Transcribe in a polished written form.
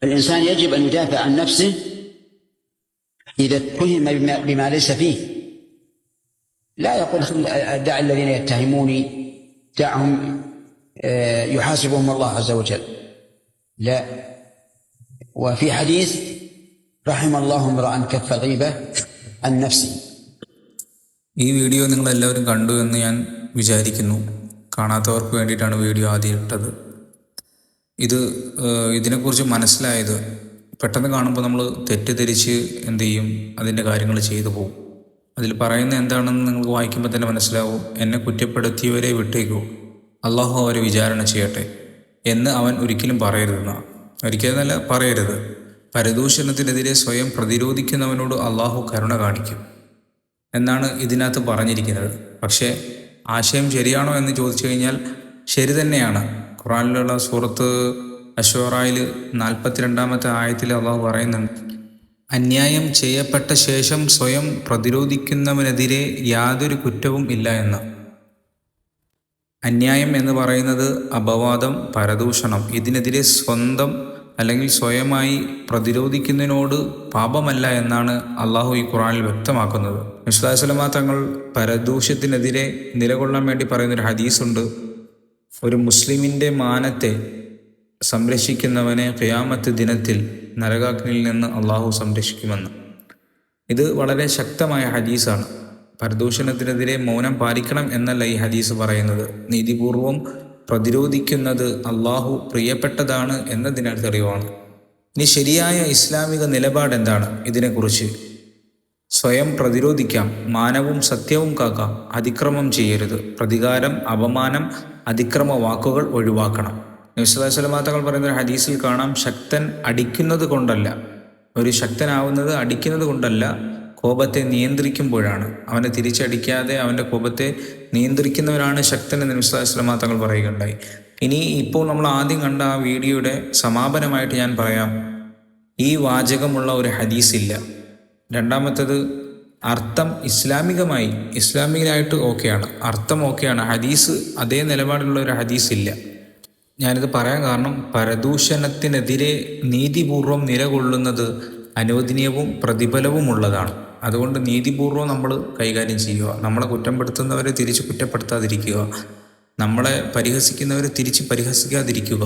الإنسان يجب أن يدافع عن نفسه إذا اتهم بما ليس فيه. لا يقول دع الذين يتهموني دعهم يحاسبهم الله عز وجل، لا. وفي حديث رحم الله امرأ كف الغيبة عن نفسه. ഈ വീഡിയോ നിങ്ങളെല്ലാവരും കണ്ടു എന്ന് ഞാൻ വിചാരിക്കുന്നു. കാണാത്തവർക്ക് വേണ്ടിയിട്ടാണ് വീഡിയോ ആദ്യം ഇട്ടത്. ഇതിനെക്കുറിച്ച് മനസ്സിലായത് പെട്ടെന്ന് കാണുമ്പോൾ നമ്മൾ തെറ്റിദ്ധരിച്ച് എന്ത് ചെയ്യും, അതിൻ്റെ കാര്യങ്ങൾ ചെയ്തു പോകും. അതിൽ പറയുന്നത് എന്താണെന്ന് നിങ്ങൾക്ക് വായിക്കുമ്പോൾ തന്നെ മനസ്സിലാവും. എന്നെ കുറ്റപ്പെടുത്തിയവരെ വിട്ടേക്കൂ, അള്ളാഹു അവരെ വിചാരണ ചെയ്യട്ടെ എന്ന് അവൻ ഒരിക്കലും പറയരുതെന്നാണ്. ഒരിക്കലെന്നല്ല, പറയരുത്. പരദൂഷണത്തിനെതിരെ സ്വയം പ്രതിരോധിക്കുന്നവനോട് അള്ളാഹു കരുണ കാണിക്കും എന്നാണ് ഇതിനകത്ത് പറഞ്ഞിരിക്കുന്നത്. പക്ഷേ ആശയം ശരിയാണോ എന്ന് ചോദിച്ചു കഴിഞ്ഞാൽ ശരി തന്നെയാണ്. ഖുർആനിലുള്ള സൂറത്ത് അശ്ശൂറയിൽ 42-ാമത്തെ ആയത്തിൽ അള്ളാഹു പറയുന്നുണ്ട്, അന്യായം ചെയ്യപ്പെട്ട ശേഷം സ്വയം പ്രതിരോധിക്കുന്നവനെതിരെ യാതൊരു കുറ്റവും ഇല്ല എന്ന്. അന്യായം എന്ന് പറയുന്നത് അപവാദം, പരദൂഷണം. ഇതിനെതിരെ സ്വന്തം അല്ലെങ്കിൽ സ്വയമായി പ്രതിരോധിക്കുന്നതിനോട് പാപമല്ല എന്നാണ് അള്ളാഹു ഈ ഖുർആനിൽ വ്യക്തമാക്കുന്നത്. നബി സ്വല്ലല്ലാഹു അലൈഹി വസല്ലം തങ്ങൾ പരദൂഷണത്തിനെതിരെ നിലകൊള്ളാൻ വേണ്ടി പറയുന്നൊരു ഹദീസുണ്ട്. ഒരു മുസ്ലിമിൻ്റെ മാനത്തെ സംരക്ഷിക്കുന്നവനെ ഖിയാമത്ത് ദിനത്തിൽ നരകാഗ്നിയിൽ നിന്ന് അള്ളാഹു സംരക്ഷിക്കുമെന്ന്. ഇത് വളരെ ശക്തമായ ഹദീസാണ്. പരദൂഷണത്തിനെതിരെ മൗനം പാലിക്കണം എന്നല്ല ഈ ഹദീസ് പറയുന്നത്. നീതിപൂർവം പ്രതിരോധിക്കുന്നത് അള്ളാഹു പ്രിയപ്പെട്ടതാണ് എന്നതിന് തെളിവാണ്. ഇനി ശരിയായ ഇസ്ലാമിക നിലപാട് എന്താണ് ഇതിനെക്കുറിച്ച്? സ്വയം പ്രതിരോധിക്കാം, മാനവും സത്യവും കാക്കാം, അതിക്രമം ചെയ്യരുത്, പ്രതികാരം, അപമാനം, അതിക്രമ വാക്കുകൾ ഒഴിവാക്കണം. നബി സല്ലല്ലാഹു അലൈഹി വസല്ലം തങ്ങൾ പറയുന്ന ഹദീസിൽ കാണാം, ശക്തൻ അടിക്കുന്നത് കൊണ്ടല്ല, ഒരു ശക്തനാവുന്നത് അടിക്കുന്നത് കൊണ്ടല്ല, കോപത്തെ നിയന്ത്രിക്കുമ്പോഴാണ്. അവനെ തിരിച്ചടിക്കാതെ അവൻ്റെ കോപത്തെ നിയന്ത്രിക്കുന്നവരാണ് ശക്തൻ എന്ന് നബി സല്ലല്ലാഹു അലൈഹി വസല്ലം തങ്ങൾ പറയുകയുണ്ടായി. ഇനി ഇപ്പോൾ നമ്മൾ ആദ്യം കണ്ട ആ വീഡിയോയുടെ സമാപനമായിട്ട് ഞാൻ പറയാം, ഈ വാചകമുള്ള ഒരു ഹദീസില്ല. രണ്ടാമത്തത്, അർത്ഥം ഇസ്ലാമികമായിട്ട് ഓക്കെയാണ്, അർത്ഥം ഓക്കെയാണ്. ഹദീസ് അതേ നിലപാടിലുള്ള ഒരു ഹദീസ് ഇല്ല. ഞാനിത് പറയാൻ കാരണം, പരദൂഷണത്തിനെതിരെ നീതിപൂർവം നിലകൊള്ളുന്നത് അനുവദനീയവും പ്രതിഫലവുമുള്ളതാണ്. അതുകൊണ്ട് നീതിപൂർവം നമ്മൾ കൈകാര്യം ചെയ്യുക. നമ്മളെ കുറ്റപ്പെടുത്തുന്നവരെ തിരിച്ച് കുറ്റപ്പെടുത്താതിരിക്കുക, നമ്മളെ പരിഹസിക്കുന്നവരെ തിരിച്ച് പരിഹസിക്കാതിരിക്കുക.